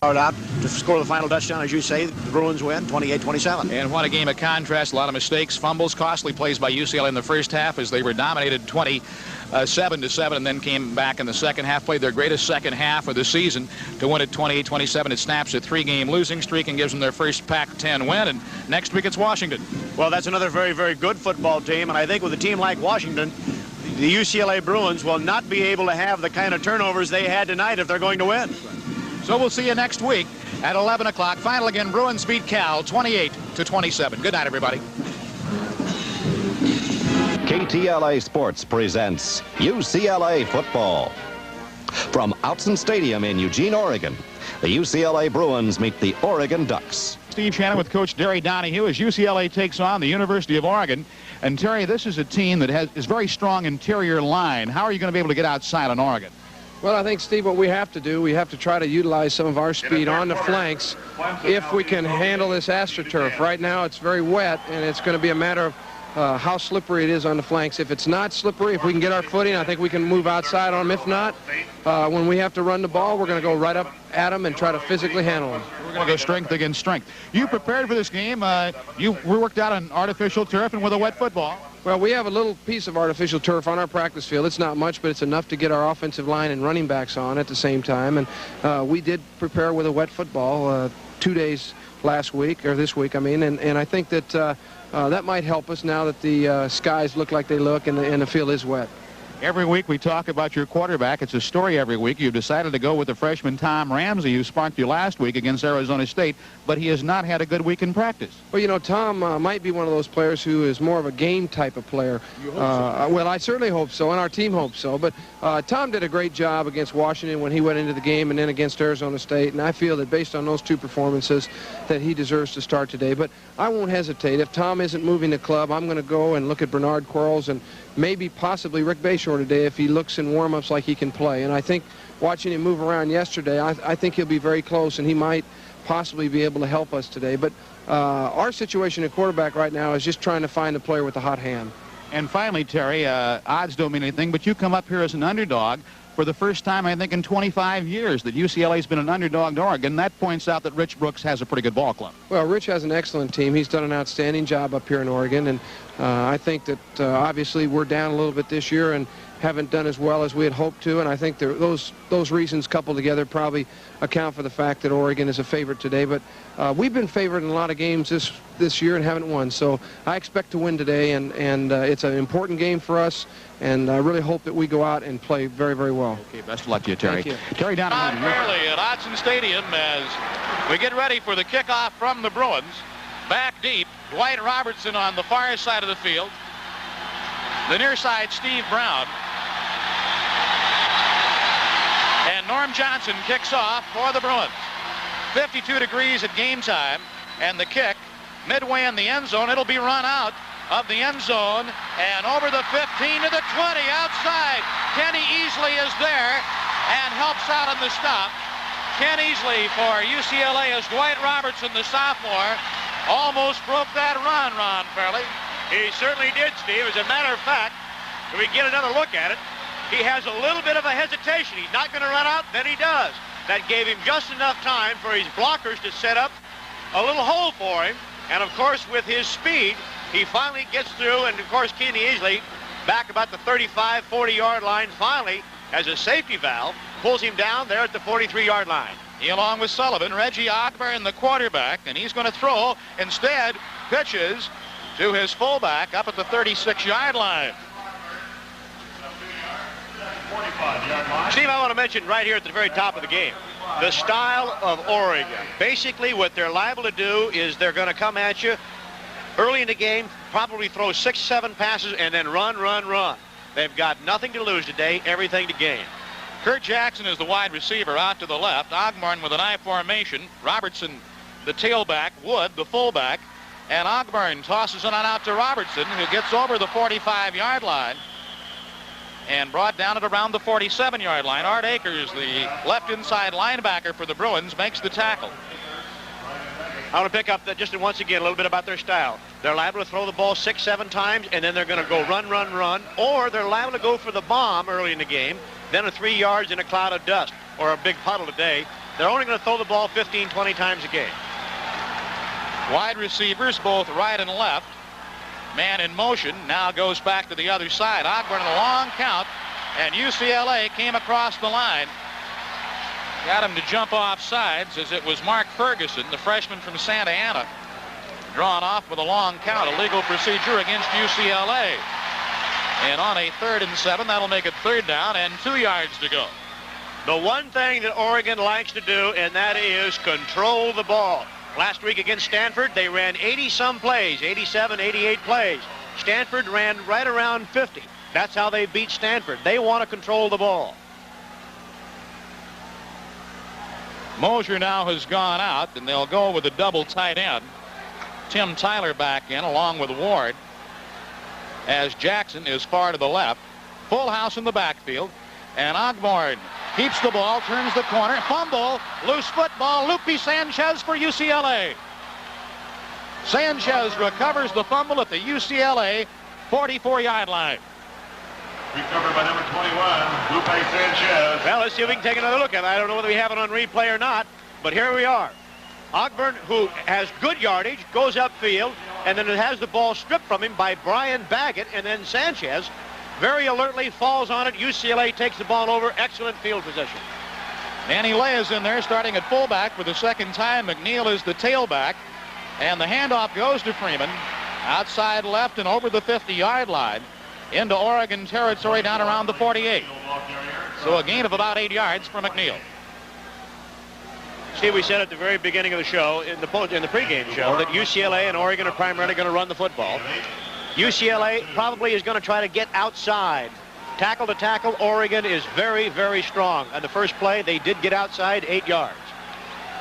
Out to score the final touchdown, as you say. The Bruins win 28-27. And what a game of contrast. A lot of mistakes, fumbles, costly plays by UCLA in the first half as they were dominated 27-7 and then came back in the second half, played their greatest second half of the season to win at 28-27. It snaps a 3-game losing streak and gives them their first Pac-10 win. And next week it's Washington. Well, that's another very, very good football team. And I think with a team like Washington, the UCLA Bruins will not be able to have the kind of turnovers they had tonight if they're going to win. So we'll see you next week at 11 o'clock. Final again, Bruins beat Cal 28-27. Good night, everybody. KTLA Sports presents UCLA football. From Outson Stadium in Eugene, Oregon, the UCLA Bruins meet the Oregon Ducks. Steve Shannon with Coach Derry Donahue as UCLA takes on the University of Oregon. And Terry, this is a team that is very strong interior line. How are you going to be able to get outside on Oregon? Well, I think, Steve, what we have to do, we have to try to utilize some of our speed on the flanks if we can handle this AstroTurf. Right now it's very wet, and it's going to be a matter of how slippery it is on the flanks. If it's not slippery, if we can get our footing, I think we can move outside on them. If not, when we have to run the ball, we're going to go right up at them and try to physically handle them. We're going to go strength against strength. You prepared for this game. You worked out on artificial turf and with a wet football. Well, we have a little piece of artificial turf on our practice field. It's not much, but it's enough to get our offensive line and running backs on at the same time. And we did prepare with a wet football 2 days last week, or this week, I mean. And I think that that might help us now that the skies look like they look and the field is wet. Every week we talk about your quarterback. It's a story every week. You've decided to go with the freshman Tom Ramsey, who sparked you last week against Arizona State, but he has not had a good week in practice. Well, you know, Tom might be one of those players who is more of a game type of player. You hope so. Well, I certainly hope so, and our team hopes so. But Tom did a great job against Washington when he went into the game and then against Arizona State, and I feel that based on those two performances that he deserves to start today. But I won't hesitate. If Tom isn't moving the club, I'm going to go and look at Bernard Quarles and maybe possibly Rick Bayshore today if he looks in warm-ups like he can play. And I think watching him move around yesterday, I think he'll be very close, and he might possibly be able to help us today. But our situation at quarterback right now is just trying to find a player with a hot hand. And finally, Terry, odds don't mean anything, but you come up here as an underdog for the first time, I think, in 25 years that UCLA's been an underdog to Oregon. That points out that Rich Brooks has a pretty good ball club. Well, Rich has an excellent team. He's done an outstanding job up here in Oregon, and I think that obviously we're down a little bit this year and haven't done as well as we had hoped to, and I think those reasons coupled together probably account for the fact that Oregon is a favorite today. But we've been favored in a lot of games this year and haven't won, so I expect to win today, and it's an important game for us, and I really hope that we go out and play very, very well. Okay, best of luck to you, Terry. Thank you. Terry Donahue. Fairly at Autzen Stadium as we get ready for the kickoff from the Bruins. Back deep, Dwight Robertson on the far side of the field. The near side, Steve Brown. And Norm Johnson kicks off for the Bruins. 52 degrees at game time, and the kick midway in the end zone. It'll be run out of the end zone and over the 15 to the 20 outside. Kenny Easley is there and helps out on the stop. Ken Easley for UCLA as Dwight Robertson, the sophomore, almost broke that run, Ron Fairley. He certainly did, Steve. As a matter of fact, if we get another look at it, he has a little bit of a hesitation. He's not going to run out, then he does. That gave him just enough time for his blockers to set up a little hole for him. And, of course, with his speed, he finally gets through. And, of course, Kenny Easley, back about the 35, 40-yard line, finally, as a safety valve, pulls him down there at the 43-yard line. He, along with Sullivan, Reggie Ogburn, the quarterback, and he's going to throw. Instead, pitches to his fullback up at the 36-yard line. Steve, I want to mention right here at the very top of the game, the style of Oregon. Basically, what they're liable to do is they're going to come at you early in the game, probably throw 6, 7 passes, and then run, run, run. They've got nothing to lose today, everything to gain. Kurt Jackson is the wide receiver out to the left. Ogburn with an I formation. Robertson, the tailback. Wood, the fullback. And Ogburn tosses it on out to Robertson, who gets over the 45-yard line and brought down at around the 47-yard line. Art Akers, the left inside linebacker for the Bruins, makes the tackle. I want to pick up just once again a little bit about their style. They're liable to throw the ball 6, 7 times, and then they're going to go run, run, run, or they're liable to go for the bomb early in the game, then a 3 yards in a cloud of dust, or a big puddle today, they're only going to throw the ball 15, 20 times a game. Wide receivers, both right and left. Man in motion, now goes back to the other side. Ogburn in a long count, and UCLA came across the line. Got him to jump off sides, as it was Mark Ferguson, the freshman from Santa Ana, drawn off with a long count, a legal procedure against UCLA. And on a 3rd and 7, that'll make it 3rd down and 2 yards to go. The one thing that Oregon likes to do, and that is control the ball. Last week against Stanford, they ran 80-some plays, 87, 88 plays. Stanford ran right around 50. That's how they beat Stanford. They want to control the ball. Mosier now has gone out, and they'll go with a double tight end. Tim Tyler back in, along with Ward, as Jackson is far to the left. Full house in the backfield, and Ogburn keeps the ball, turns the corner, fumble, loose football, Lupe Sanchez for UCLA. Sanchez recovers the fumble at the UCLA 44-yard line. Recovered by number 21, Lupe Sanchez. Well, let's see if we can take another look at it. I don't know whether we have it on replay or not, but here we are. Ogburn, who has good yardage, goes upfield, and then it has the ball stripped from him by Brian Baggett, and then Sanchez very alertly falls on it. UCLA takes the ball over. Excellent field position. Danny Lay is in there, starting at fullback for the 2nd time. McNeil is the tailback, and the handoff goes to Freeman, outside left and over the 50-yard line, into Oregon territory down around the 48. So a gain of about 8 yards for McNeil. Steve, we said at the very beginning of the show, in the pregame show, that UCLA and Oregon are primarily going to run the football. UCLA probably is going to try to get outside. Tackle to tackle, Oregon is very, very strong. On the first play, they did get outside 8 yards.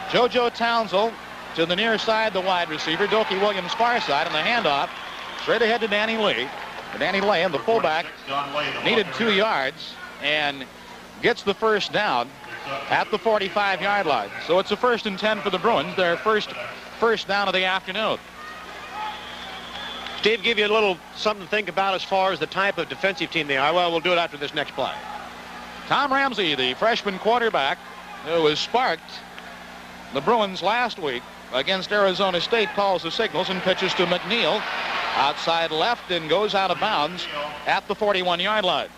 JoJo Townsend to the near side, the wide receiver. Dokie Williams far side, and the handoff straight ahead to Danny Lee. Danny Lay, the fullback, needed 2 yards and gets the 1st down at the 45-yard line. So it's a 1st and 10 for the Bruins, their first down of the afternoon. Steve, give you a little something to think about as far as the type of defensive team they are. Well, we'll do it after this next play. Tom Ramsey, the freshman quarterback, who was sparked the Bruins last week against Arizona State, calls the signals and pitches to McNeil outside left and goes out of bounds at the 41-yard line.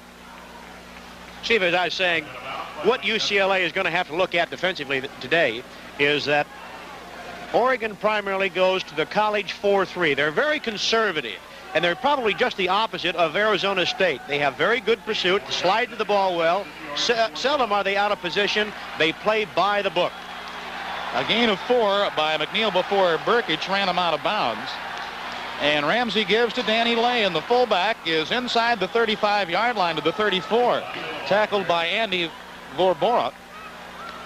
Steve, as I was saying, what UCLA is going to have to look at defensively today is that Oregon primarily goes to the college 4-3. They're very conservative, and they're probably just the opposite of Arizona State. They have very good pursuit, slide to the ball well. Seldom are they out of position. They play by the book. A gain of 4 by McNeil before Burkich ran him out of bounds. And Ramsey gives to Danny Lay, and the fullback is inside the 35-yard line to the 34. Tackled by Andy Vorbora.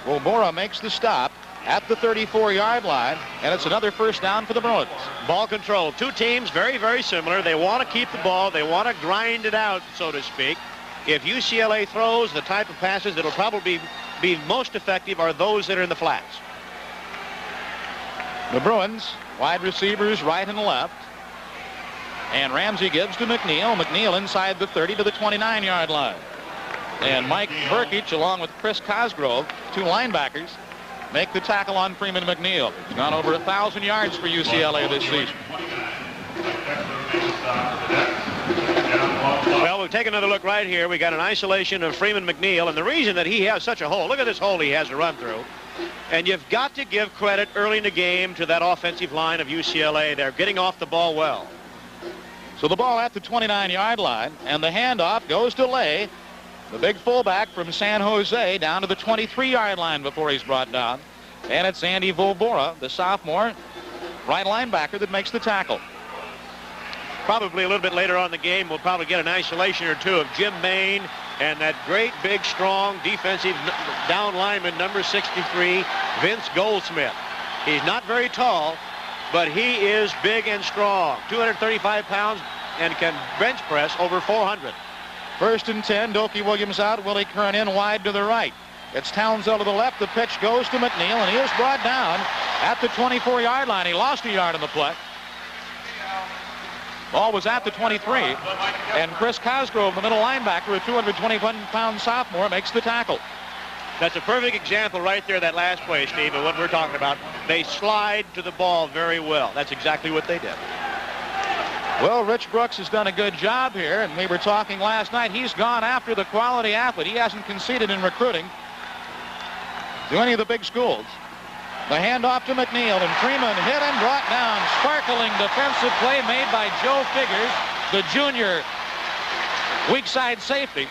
Vorbora makes the stop at the 34-yard line, and it's another 1st down for the Bruins. Ball control. Two teams very, very similar. They want to keep the ball. They want to grind it out, so to speak. If UCLA throws, the type of passes that will probably be most effective are those that are in the flats. The Bruins, wide receivers right and left. And Ramsey gives to McNeil. McNeil inside the 30 to the 29-yard line. And Mike Burkich, along with Chris Cosgrove, 2 linebackers, make the tackle on Freeman McNeil. He's gone over 1,000 yards for UCLA this season. Well, we'll take another look right here. We got an isolation of Freeman McNeil, and the reason that he has such a hole, look at this hole he has to run through. And you've got to give credit early in the game to that offensive line of UCLA. They're getting off the ball well. So the ball at the 29-yard line, and the handoff goes to Lay, the big fullback from San Jose, down to the 23-yard line before he's brought down. And it's Andy Vorbora, the sophomore right linebacker, that makes the tackle. Probably a little bit later on in the game, we'll probably get an isolation or two of Jim Maine and that great, big, strong defensive down lineman, number 63, Vince Goldsmith. He's not very tall, but he is big and strong, 235 pounds, and can bench press over 400. 1st and 10, Dokie Williams out, Willie Kern in wide to the right. It's Townsend to the left. The pitch goes to McNeil, and he is brought down at the 24-yard line. He lost a yard on the play. Ball was at the 23, and Chris Cosgrove, the middle linebacker, a 221-pound sophomore, makes the tackle. That's a perfect example right there, that last play, Steve, of what we're talking about. They slide to the ball very well. That's exactly what they did. Well, Rich Brooks has done a good job here, and we were talking last night. He's gone after the quality athlete. He hasn't conceded in recruiting to any of the big schools. The handoff to McNeil, and Freeman hit and brought down. Sparkling defensive play made by Joe Figures, the junior weak side safety.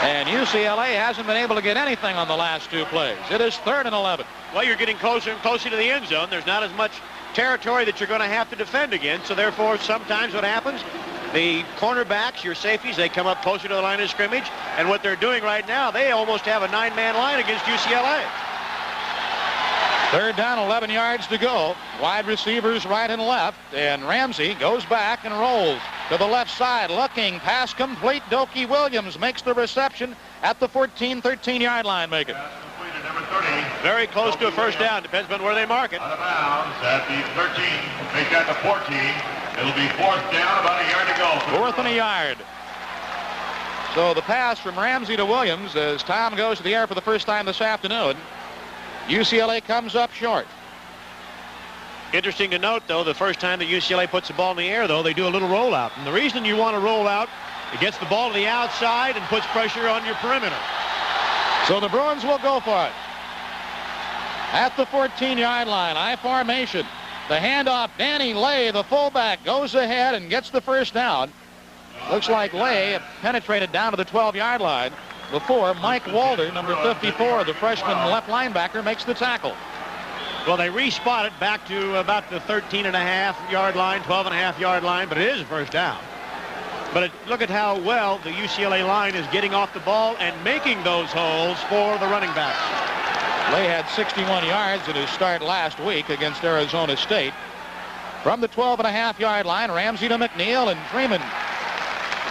And UCLA hasn't been able to get anything on the last two plays. It is 3rd and 11. Well, you're getting closer and closer to the end zone. There's not as much territory that you're going to have to defend against. So therefore, sometimes what happens, the cornerbacks, your safeties, they come up closer to the line of scrimmage. And what they're doing right now, they almost have a 9-man line against UCLA. 3rd down, 11 yards to go. Wide receivers right and left. And Ramsey goes back and rolls to the left side. Looking, pass complete. Dokie Williams makes the reception at the 14, 13-yard line. Make it. Very close to a first down. Depends on where they mark it. Out of bounds at the 13. Make that the 14. It'll be 4th down, about a yard to go. 4th and a yard. So the pass from Ramsey to Williams as Tom goes to the air for the first time this afternoon. UCLA comes up short. Interesting to note, though, the first time that UCLA puts the ball in the air, though, they do a little rollout. And the reason you want to roll out, it gets the ball to the outside and puts pressure on your perimeter. So the Bruins will go for it. At the 14-yard line, I formation. The handoff, Danny Lay, the fullback, goes ahead and gets the first down. Looks like Lay penetrated down to the 12-yard line before Mike Walter, number 54, the freshman left linebacker, makes the tackle. Well, they respot it back to about the 13.5-yard line, 12.5-yard line, but it is a first down. But look at how well the UCLA line is getting off the ball and making those holes for the running backs. Lay had 61 yards in his start last week against Arizona State. From the 12.5-yard line, Ramsey to McNeil, and Freeman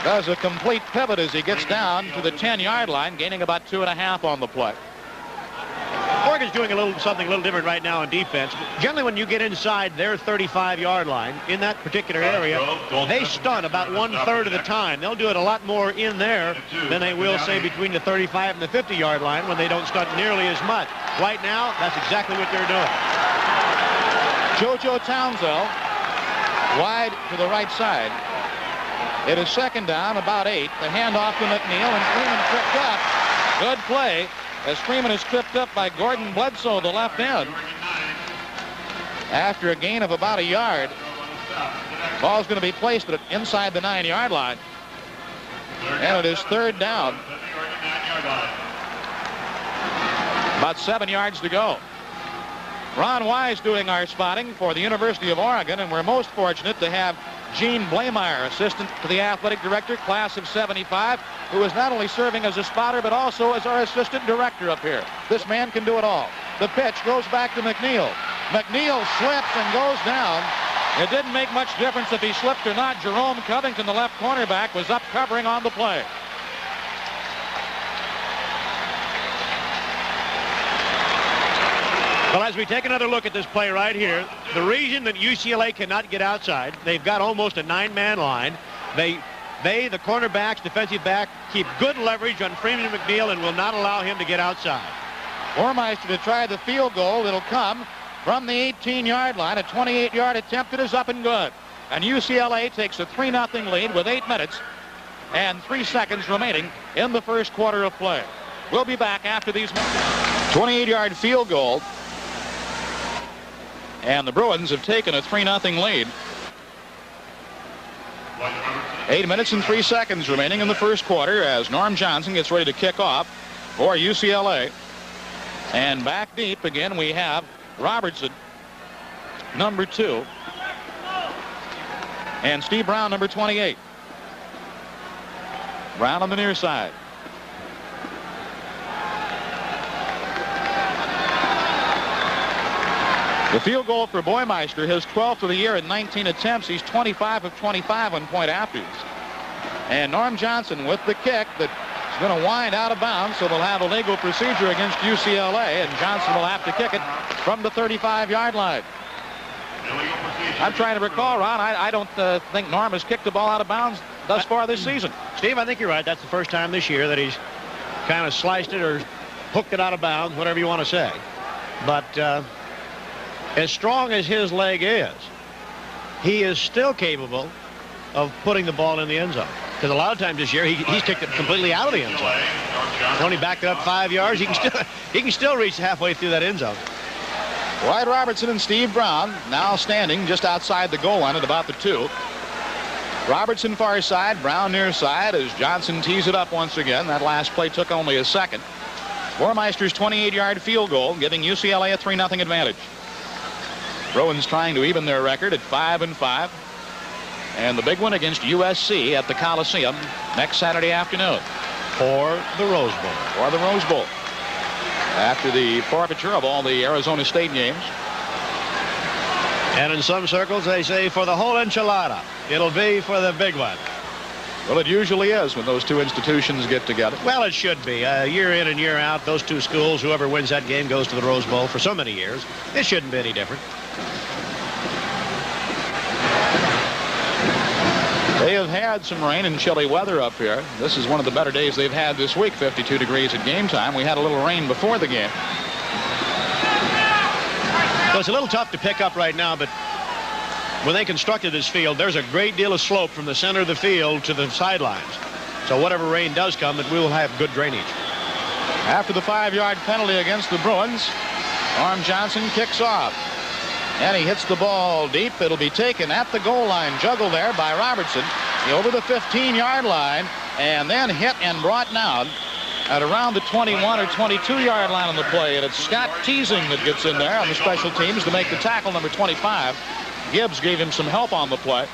does a complete pivot as he gets down to the 10-yard line, gaining about 2.5 on the play. Oregon's doing something a little different right now in defense. Generally, when you get inside their 35-yard line in that particular area, they stunt about 1/3 of the time. They'll do it a lot more in there than they will, say, between the 35 and the 50-yard line when they don't stunt nearly as much. Right now, that's exactly what they're doing. JoJo Townsell wide to the right side. It is 2nd down, about 8. The handoff to McNeil, and Freeman tripped up. Good play as Freeman is tripped up by Gordon Bledsoe, the left end. After a gain of about a yard, ball's going to be placed inside the 9-yard line. And it is 3rd down. About 7 yards to go. Ron Wise doing our spotting for the University of Oregon, and we're most fortunate to have Gene Blameyer, assistant to the athletic director, class of 75, who is not only serving as a spotter but also as our assistant director up here. This man can do it all. The pitch goes back to McNeil. McNeil slips and goes down. It didn't make much difference if he slipped or not. Jerome Covington, the left cornerback, was up covering on the play. Well, as we take another look at this play right here, the reason that UCLA cannot get outside, they've got almost a 9-man line. They, the cornerbacks, defensive back, keep good leverage on Freeman and McNeil and will not allow him to get outside. Warmeister to try the field goal. It'll come from the 18-yard line. A 28-yard attempt. It is up and good. And UCLA takes a 3-0 lead with 8 minutes and 3 seconds remaining in the first quarter of play. We'll be back after these minutes. 28-yard field goal. And the Bruins have taken a 3-0 lead. 8 minutes and 3 seconds remaining in the first quarter as Norm Johnson gets ready to kick off for UCLA. And back deep again we have Robertson, number 2. And Steve Brown, number 28. Brown on the near side. The field goal for Boymeister, his 12th of the year in 19 attempts. He's 25 of 25 on point afters. And Norm Johnson with the kick that's going to wind out of bounds, so they'll have a legal procedure against UCLA, and Johnson will have to kick it from the 35-yard line. I'm trying to recall, Ron, I don't think Norm has kicked the ball out of bounds thus far this season. Steve, I think you're right. That's the first time this year that he's kind of sliced it or hooked it out of bounds, whatever you want to say. But as strong as his leg is, he is still capable of putting the ball in the end zone. Because a lot of times this year, he's kicked it completely out of the end zone. He's only backed it up 5 yards. He can still reach halfway through that end zone. Wyatt Robertson and Steve Brown now standing just outside the goal line at about the 2. Robertson far side, Brown near side as Johnson tees it up once again. That last play took only a second. Bormeister's 28-yard field goal giving UCLA a 3-0 advantage. Bruins trying to even their record at 5-5. And the big one against USC at the Coliseum next Saturday afternoon. For the Rose Bowl. For the Rose Bowl. After the forfeiture of all the Arizona State games. And in some circles, they say for the whole enchilada. It'll be for the big one. Well, it usually is when those two institutions get together. Well, it should be. Year in and year out, those two schools, whoever wins that game goes to the Rose Bowl for so many years. It shouldn't be any different. They have had some rain and chilly weather up here. This is one of the better days they've had this week, 52 degrees at game time. We had a little rain before the game. Well, it's a little tough to pick up right now, but when they constructed this field, there's a great deal of slope from the center of the field to the sidelines. So whatever rain does come, it will have good drainage. After the 5-yard penalty against the Bruins, Norm Johnson kicks off. And he hits the ball deep. It'll be taken at the goal line, juggled there by Robertson over the 15-yard line, and then hit and brought down at around the 21 or 22-yard line on the play. And it's Scott Teasing that gets in there on the special teams to make the tackle, number 25. Gibbs gave him some help on the play.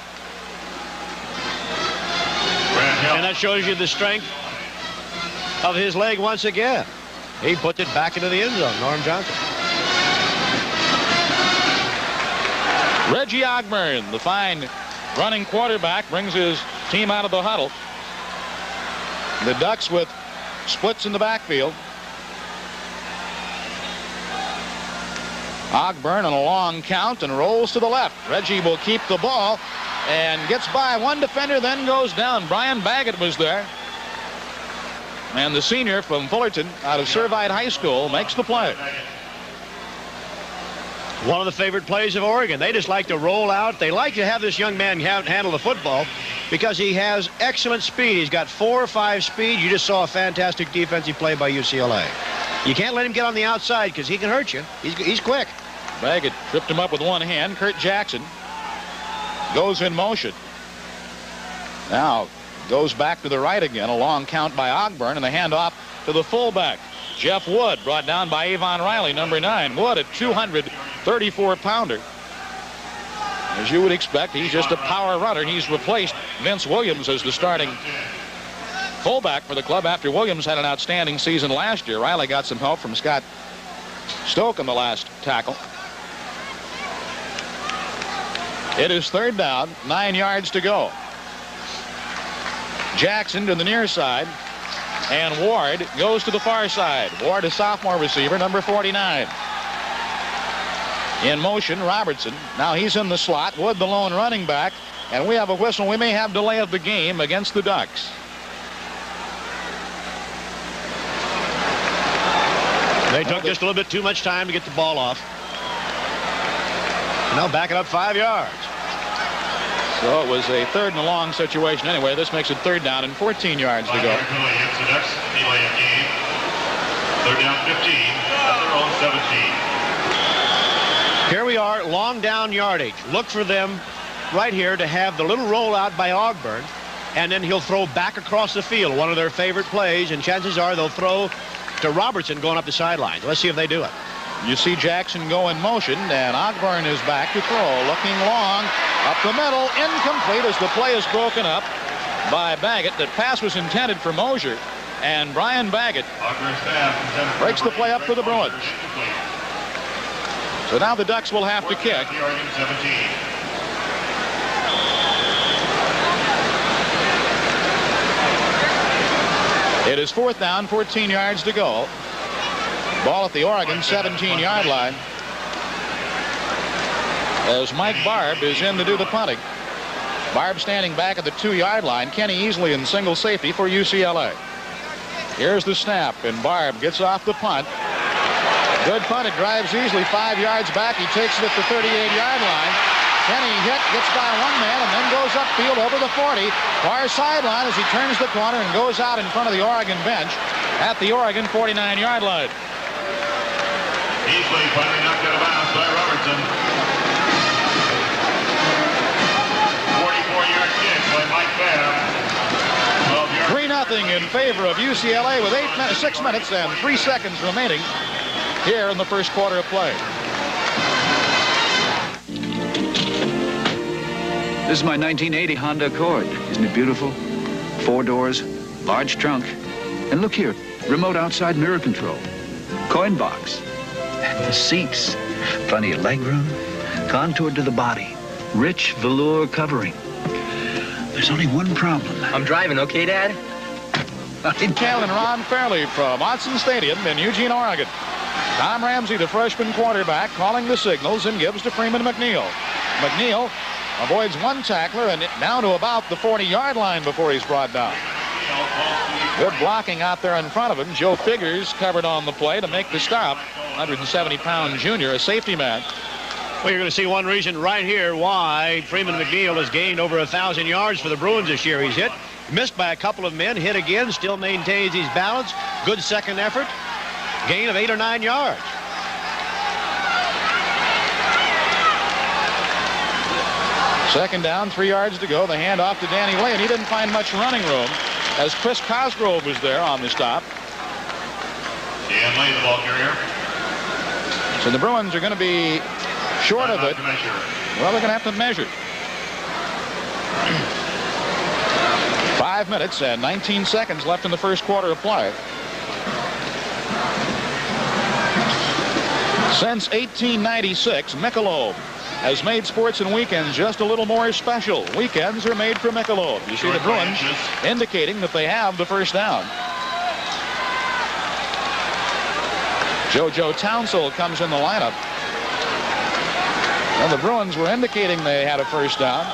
And that shows you the strength of his leg once again. He puts it back into the end zone, Norm Johnson. Reggie Ogburn, the fine running quarterback, brings his team out of the huddle. The Ducks with splits in the backfield. Ogburn on a long count and rolls to the left. Reggie will keep the ball and gets by one defender, then goes down. Brian Baggett was there. And the senior from Fullerton out of Servite High School makes the play. One of the favorite plays of Oregon. They just like to roll out. They like to have this young man handle the football because he has excellent speed. He's got 4 or 5 speed. You just saw a fantastic defensive play by UCLA. You can't let him get on the outside because he can hurt you. He's quick. Baggett tripped him up with one hand. Kurt Jackson goes in motion. Now goes back to the right again. A long count by Ogburn and the handoff to the fullback. Jeff Wood brought down by Avon Riley, number 9. Wood, a 234-pounder. As you would expect, he's just a power runner. He's replaced Vince Williams as the starting fullback for the club after Williams had an outstanding season last year. Riley got some help from Scott Stoke on the last tackle. It is 3rd down, 9 yards to go. Jackson to the near side. And Ward goes to the far side. Ward, a sophomore receiver, number 49. In motion, Robertson. Now he's in the slot. Wood, the lone running back. And we have a whistle. We may have delay of the game against the Ducks. They took just a little bit too much time to get the ball off. Now back it up 5 yards. So it was a 3rd and a long situation anyway. This makes it 3rd down and 14 yards to go. Delay of game. 3rd down 15 at their own 17. Here we are, long down yardage. Look for them right here to have the little rollout by Ogburn, and then he'll throw back across the field, one of their favorite plays, and chances are they'll throw to Robertson going up the sidelines. Let's see if they do it. You see Jackson go in motion, and Ogburn is back to throw, looking long, up the middle, incomplete as the play is broken up by Baggett. That pass was intended for Mosier, and Brian Baggett breaks the play up for the Bruins. So now the Ducks will have to kick. It is 4th down, 14 yards to go. Ball at the Oregon 17-yard line. As Mike Barb is in to do the punting. Barb standing back at the 2-yard line. Kenny easily in single safety for UCLA. Here's the snap, and Barb gets off the punt. Good punt. It drives easily 5 yards back. He takes it at the 38-yard line. Kenny gets by one man and then goes upfield over the 40. Far sideline as he turns the corner and goes out in front of the Oregon bench at the Oregon 49-yard line. Easily finally knocked out of bounds by Robertson. 44-yard kick by Mike Babb. 3-0 in favor of UCLA with 6 minutes and 3 seconds remaining here in the first quarter of play. This is my 1980 Honda Accord. Isn't it beautiful? 4 doors, large trunk. And look here, remote outside mirror control. Coin box. And the seats. Plenty of legroom. Contoured to the body. Rich velour covering. There's only one problem. I'm driving, okay, Dad? Cal and Ron Fairley from Autzen Stadium in Eugene, Oregon. Tom Ramsey, the freshman quarterback, calling the signals and gives to Freeman McNeil. McNeil avoids one tackler and down to about the 40-yard line before he's brought down. Good blocking out there in front of him. Joe Figures covered on the play to make the stop. 170-pound junior, a safety man. Well, you're going to see one reason right here why Freeman McNeil has gained over 1,000 yards for the Bruins this year. He's hit, missed by a couple of men, hit again, still maintains his balance. Good second effort. Gain of 8 or 9 yards. Second down, 3 yards to go. The handoff to Danny Lay, and he didn't find much running room as Chris Cosgrove was there on the stop. Dan Lay, the ball carrier. So the Bruins are going to be short of it. Well, they're going to have to measure. 5 minutes and 19 seconds left in the first quarter of play. Since 1896, Michelob has made sports and weekends just a little more special. Weekends are made for Michelob. You see the Bruins indicating that they have the first down. JoJo Townsell comes in the lineup. Well, the Bruins were indicating they had a first down.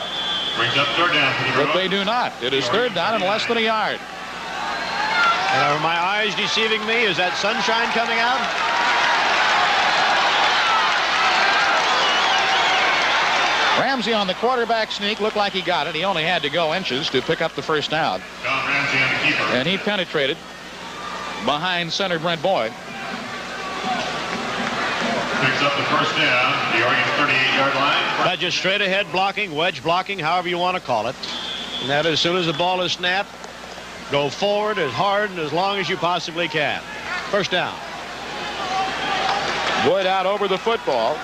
Brings up third down for the Bruins. But they do not. It is third down and less than a yard. And are my eyes deceiving me? Is that sunshine coming out? Ramsey on the quarterback sneak looked like he got it. He only had to go inches to pick up the first down. John Ramsey on the keeper. And he penetrated behind center Brent Boyd. Picks up the first down, the Oregon 38-yard line. That's just straight ahead blocking, wedge blocking, however you want to call it. And that as soon as the ball is snapped, go forward as hard and as long as you possibly can. First down. Boyd out over the football.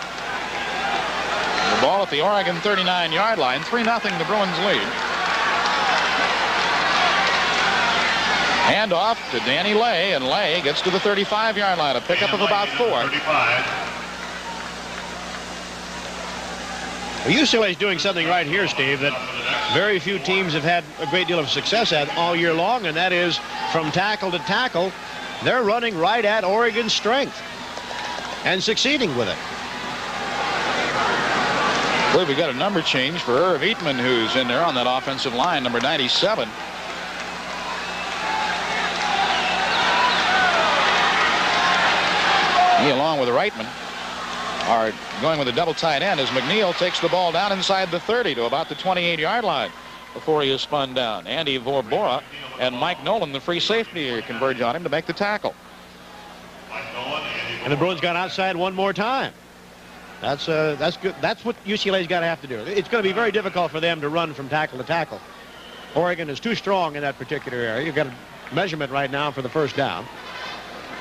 The ball at the Oregon 39-yard line. 3-0 the Bruins lead. Handoff to Danny Lay, and Lay gets to the 35-yard line. A pickup of about 4. 35. Well, UCLA is doing something right here, Steve, that very few teams have had a great deal of success at all year long, and that is from tackle to tackle, they're running right at Oregon's strength and succeeding with it. I believe we got a number change for Irv Eatman, who's in there on that offensive line, number 97. He, along with Reitman, are going with a double tight end as McNeil takes the ball down inside the 30 to about the 28-yard line before he is spun down. Andy Vorbora and Mike Nolan, the free safety, converge on him to make the tackle. And the Bruins got outside one more time. That's good. That's what UCLA's got to have to do. It's going to be very difficult for them to run from tackle to tackle. Oregon is too strong in that particular area. You've got a measurement right now for the first down.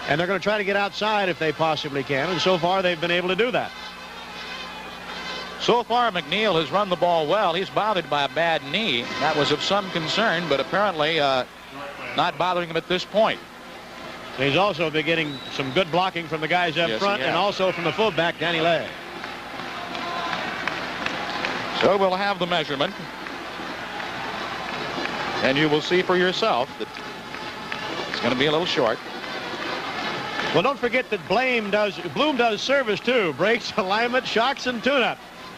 And they're going to try to get outside if they possibly can, and so far they've been able to do that. So far, McNeil has run the ball well. He's bothered by a bad knee. That was of some concern, but apparently not bothering him at this point. He's also been getting some good blocking from the guys up front and also from the fullback, Danny Lay. So we'll have the measurement. And you will see for yourself that it's going to be a little short. Well, don't forget that Bloom does service too. Brakes, alignment, shocks, and tune-up.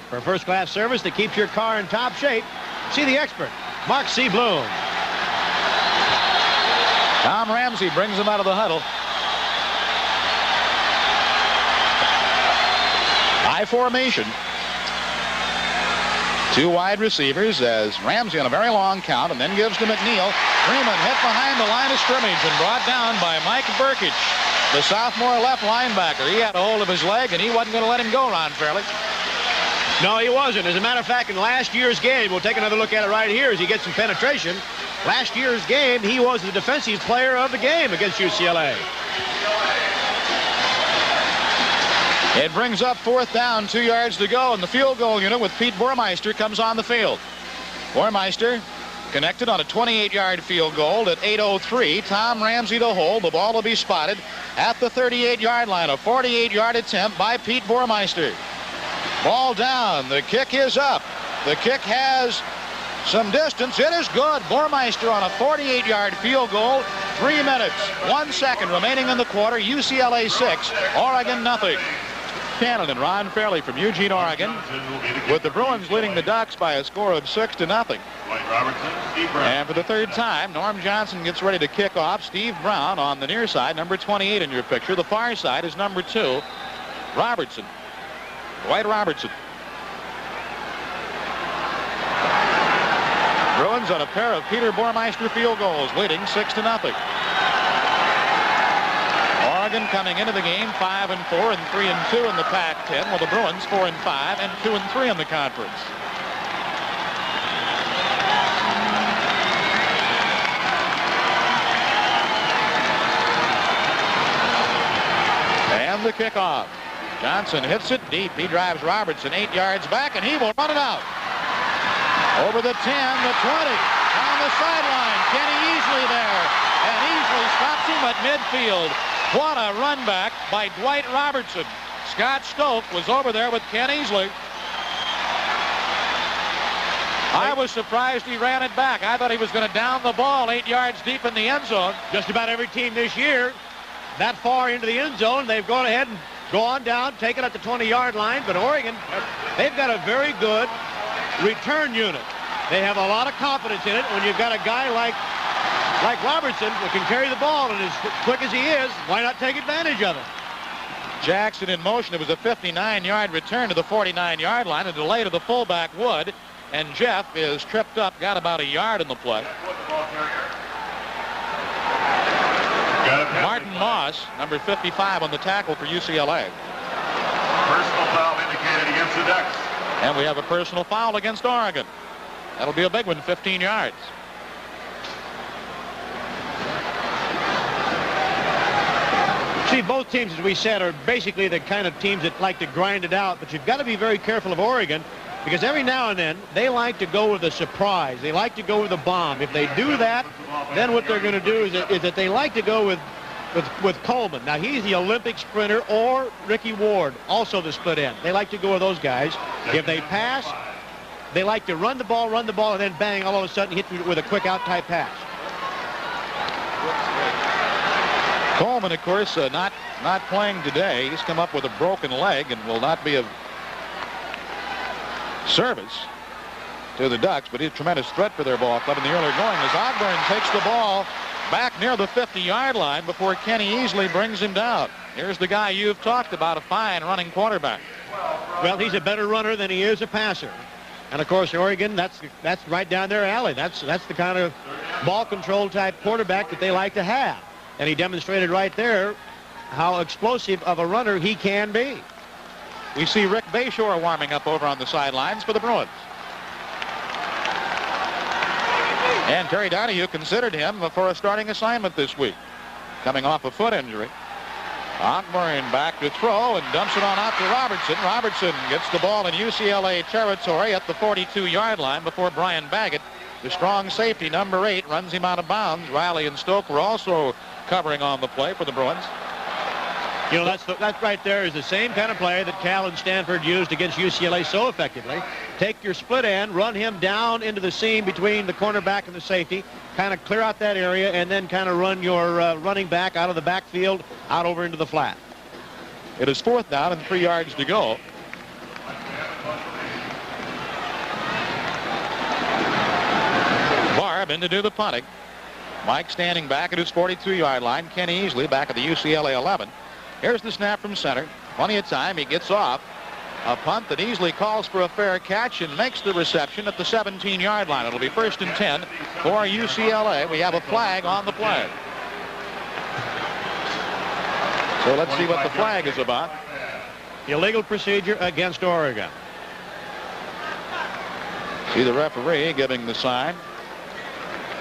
For first-class service that keeps your car in top shape, See the expert, Mark C. Bloom. Tom Ramsey brings him out of the huddle. High formation. Two wide receivers as Ramsey on a very long count and then gives to McNeil. Freeman hit behind the line of scrimmage and brought down by Mike Burkich, the sophomore left linebacker. He had a hold of his leg and he wasn't going to let him go, Ron Fairley. No, he wasn't. As a matter of fact, in last year's game, we'll take another look at it right here as he gets some penetration. Last year's game, he was the defensive player of the game against UCLA. It brings up 4th down, 2 yards to go, and the field goal unit with Pete Bormeister comes on the field. Bormeister connected on a 28-yard field goal at 8:03. Tom Ramsey to hold. The ball will be spotted at the 38-yard line. A 48-yard attempt by Pete Bormeister. Ball down. The kick is up. The kick has some distance. It is good. Bormeister on a 48-yard field goal. 3 minutes, 1 second remaining in the quarter. UCLA 6, Oregon nothing. Cannon and Ron Fairley from Eugene, Oregon, with the Bruins leading the Ducks by a score of 6-0. And for the 3rd time, Norm Johnson gets ready to kick off. Steve Brown on the near side, number 28 in your picture. The far side is number 2, Robertson. Dwight Robertson. Bruins on a pair of Peter Bormeister field goals, leading 6-0. Oregon coming into the game 5-4 and 3-2 in the Pac-10, while the Bruins 4-5 and 2-3 in the conference. And the kickoff. Johnson hits it deep. He drives Robertson 8 yards back, and he will run it out. Over the 10, the 20, on the sideline. Kenny Easley there, and Easley stops him at midfield. What a run back by Dwight Robertson. Scott Stoke was over there with Ken Easley. I was surprised he ran it back. I thought he was going to down the ball 8 yards deep in the end zone. Just about every team this year that far into the end zone, they've gone ahead and gone down, taken at the 20-yard line. But Oregon, they've got a very good return unit. They have a lot of confidence in it when you've got a guy like Robertson who can carry the ball, and as quick as he is, why not take advantage of it? Jackson in motion. It was a 59-yard return to the 49-yard line. A delay to the fullback Wood, and Jeff is tripped up, got about a yard in the play. Martin Moss, number 55 on the tackle for UCLA. Personal foul indicated against the Ducks. And we have a personal foul against Oregon. That'll be a big one, 15 yards. See, both teams, as we said, are basically the kind of teams that like to grind it out, but you've got to be very careful of Oregon, because every now and then they like to go with a surprise. They like to go with a bomb. If they do that, then what they're going to do is that they like to go with Coleman. Now, he's the Olympic sprinter, or Ricky Ward, also the split end. They like to go with those guys. If they pass, they like to run the ball, and then bang, all of a sudden hit you with a quick out-type pass. Coleman, of course, not playing today. He's come up with a broken leg and will not be of service to the Ducks, but he's a tremendous threat for their ball club in the early going as Ogburn takes the ball back near the 50-yard line before Kenny Easley brings him down. Here's the guy you've talked about, a fine running quarterback. Well, he's a better runner than he is a passer. And, of course, Oregon, that's right down their alley. That's the kind of ball control type quarterback that they like to have. And he demonstrated right there how explosive of a runner he can be. We see Rick Bayshore warming up over on the sidelines for the Bruins. And Terry Donahue considered him for a starting assignment this week, coming off a foot injury. Ogburn back to throw and dumps it on out to Robertson. Robertson gets the ball in UCLA territory at the 42-yard line before Brian Baggett, the strong safety, number 8, runs him out of bounds. Riley and Stoke were also covering on the play for the Bruins. You know, that right there is the same kind of play that Cal and Stanford used against UCLA so effectively. Take your split end, run him down into the seam between the cornerback and the safety, kind of clear out that area, and then kind of run your running back out of the backfield out over into the flat. It is 4th down and 3 yards to go. Harbin to do the punting. Mike standing back at his 42-yard line. Kenny Easley back at the UCLA 11. Here's the snap from center. Plenty of time. He gets off. A punt that Easley calls for a fair catch and makes the reception at the 17-yard line. It'll be 1st and 10 for UCLA. We have a flag on the play. So let's see what the flag is about. Illegal procedure against Oregon. See the referee giving the sign.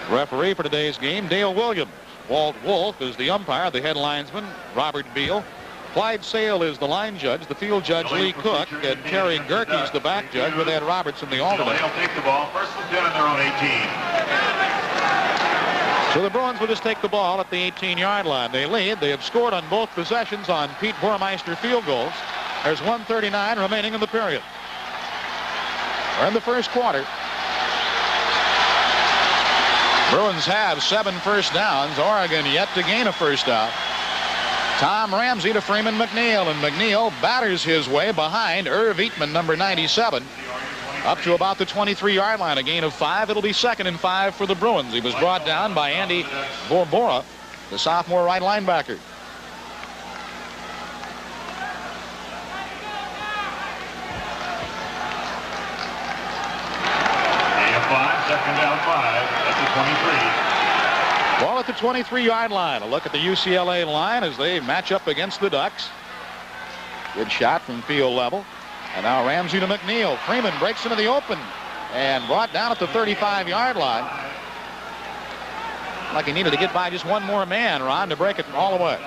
Referee for today's game, Dale Williams. Walt Wolf is the umpire, the head linesman, Robert Beal. Clyde Sale is the line judge, the field judge Lee Cook, and Terry Gerke's the back judge with Ed Robertson, the alternate. They'll take the ball, 1st and 10 on their own 18. So the Bruins will just take the ball at the 18-yard line. They lead. They have scored on both possessions on Pete Burmeister field goals. There's 1:39 remaining in the period. We're in the first quarter. Bruins have 7 first downs. Oregon yet to gain a first down. Tom Ramsey to Freeman McNeil, and McNeil batters his way behind Irv Eatman, number 97, up to about the 23-yard line. A gain of 5. It'll be 2nd and 5 for the Bruins. He was brought down by Andy Borbora, the sophomore right linebacker. Second down 5 at the 23. Ball at the 23-yard line. A look at the UCLA line as they match up against the Ducks. Good shot from field level. And now Ramsey to McNeil. Freeman breaks into the open and brought down at the 35-yard line. Like he needed to get by just one more man, Ron, to break it all the way.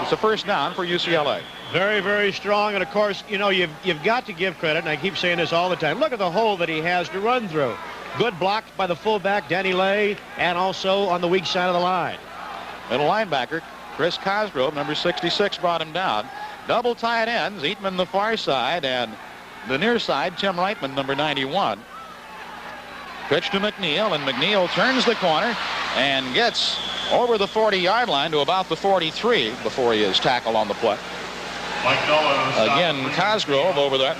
It's a first down for UCLA. Very, very strong. And, of course, you know, you've got to give credit, and I keep saying this all the time. Look at the hole that he has to run through. Good blocked by the fullback, Danny Lay, and also on the weak side of the line. Middle linebacker, Chris Cosgrove, number 66, brought him down. Double tight ends, Eatman the far side, and the near side, Tim Reitman, number 91. Pitch to McNeil, and McNeil turns the corner and gets over the 40-yard line to about the 43 before he is tackled on the play. Again, Cosgrove over there.